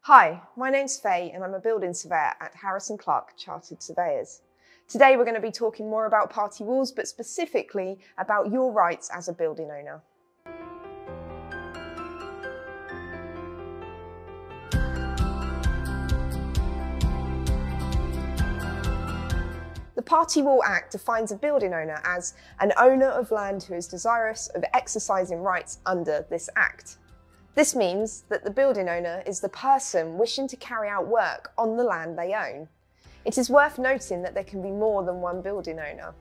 Hi, my name's Faye and I'm a building surveyor at Harris & Clark Chartered Surveyors. Today we're going to be talking more about party walls, but specifically about your rights as a building owner. The Party Wall Act defines a building owner as an owner of land who is desirous of exercising rights under this Act. This means that the building owner is the person wishing to carry out work on the land they own. It is worth noting that there can be more than one building owner.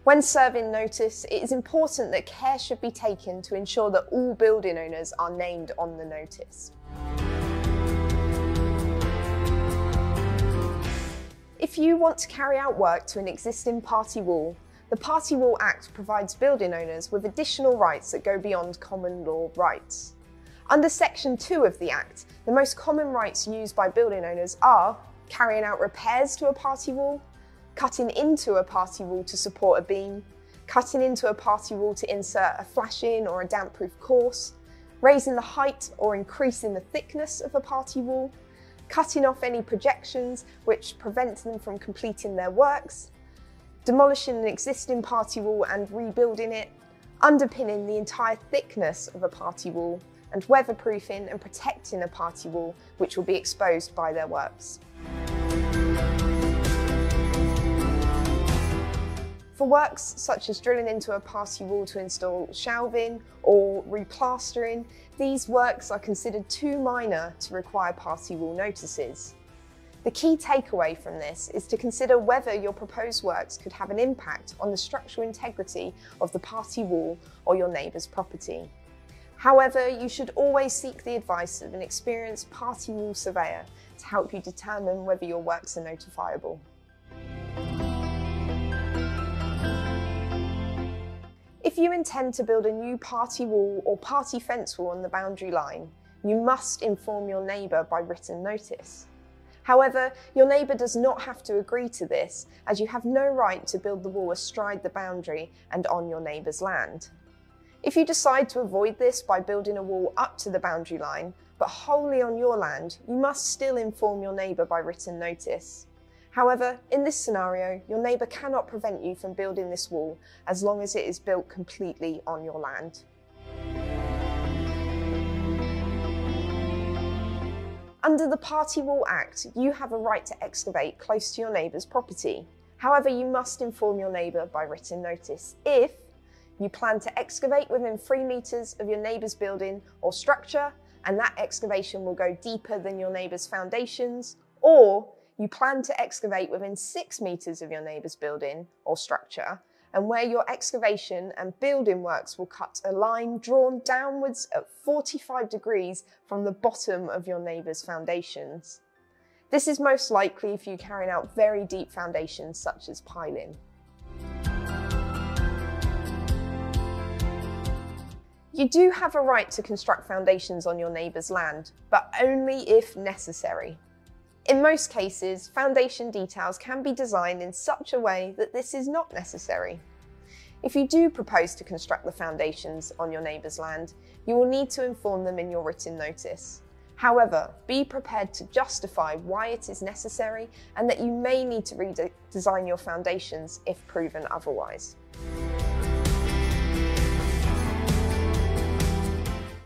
When serving notice, it is important that care should be taken to ensure that all building owners are named on the notice. If you want to carry out work to an existing party wall, the Party Wall Act provides building owners with additional rights that go beyond common law rights. Under Section 2 of the Act, the most common rights used by building owners are carrying out repairs to a party wall, cutting into a party wall to support a beam, cutting into a party wall to insert a flash-in or a damp-proof course, raising the height or increasing the thickness of a party wall, cutting off any projections which prevent them from completing their works, demolishing an existing party wall and rebuilding it, underpinning the entire thickness of a party wall, and weatherproofing and protecting a party wall which will be exposed by their works. For works such as drilling into a party wall to install shelving or replastering, these works are considered too minor to require party wall notices. The key takeaway from this is to consider whether your proposed works could have an impact on the structural integrity of the party wall or your neighbour's property. However, you should always seek the advice of an experienced party wall surveyor to help you determine whether your works are notifiable. If you intend to build a new party wall or party fence wall on the boundary line, you must inform your neighbour by written notice. However, your neighbour does not have to agree to this, as you have no right to build the wall astride the boundary and on your neighbour's land. If you decide to avoid this by building a wall up to the boundary line, but wholly on your land, you must still inform your neighbour by written notice. However, in this scenario, your neighbour cannot prevent you from building this wall as long as it is built completely on your land. Under the Party Wall Act, you have a right to excavate close to your neighbour's property. However, you must inform your neighbour by written notice if you plan to excavate within 3 metres of your neighbour's building or structure, and that excavation will go deeper than your neighbour's foundations, or you plan to excavate within 6 metres of your neighbour's building or structure, and where your excavation and building works will cut a line drawn downwards at 45 degrees from the bottom of your neighbour's foundations. This is most likely if you're carrying out very deep foundations such as piling. You do have a right to construct foundations on your neighbour's land, but only if necessary. In most cases, foundation details can be designed in such a way that this is not necessary. If you do propose to construct the foundations on your neighbour's land, you will need to inform them in your written notice. However, be prepared to justify why it is necessary and that you may need to redesign your foundations if proven otherwise.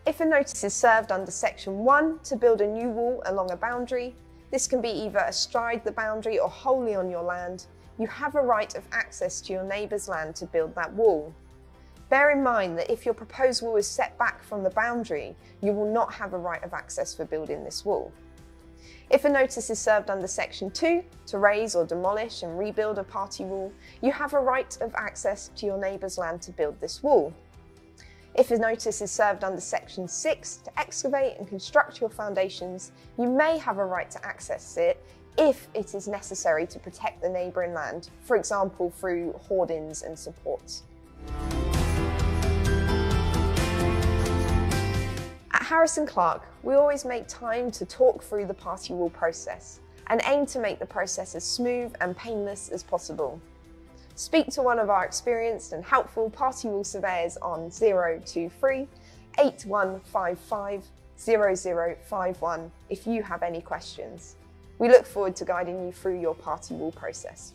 If a notice is served under Section 1 to build a new wall along a boundary, this can be either astride the boundary or wholly on your land, you have a right of access to your neighbour's land to build that wall. Bear in mind that if your proposed wall is set back from the boundary, you will not have a right of access for building this wall. If a notice is served under Section 2 to raise or demolish and rebuild a party wall, you have a right of access to your neighbour's land to build this wall. If a notice is served under Section 6 to excavate and construct your foundations, you may have a right to access it if it is necessary to protect the neighbouring land, for example through hoardings and supports. At Harris & Clark, we always make time to talk through the party wall process and aim to make the process as smooth and painless as possible. Speak to one of our experienced and helpful party wall surveyors on 023 8155 0051 if you have any questions. We look forward to guiding you through your party wall process.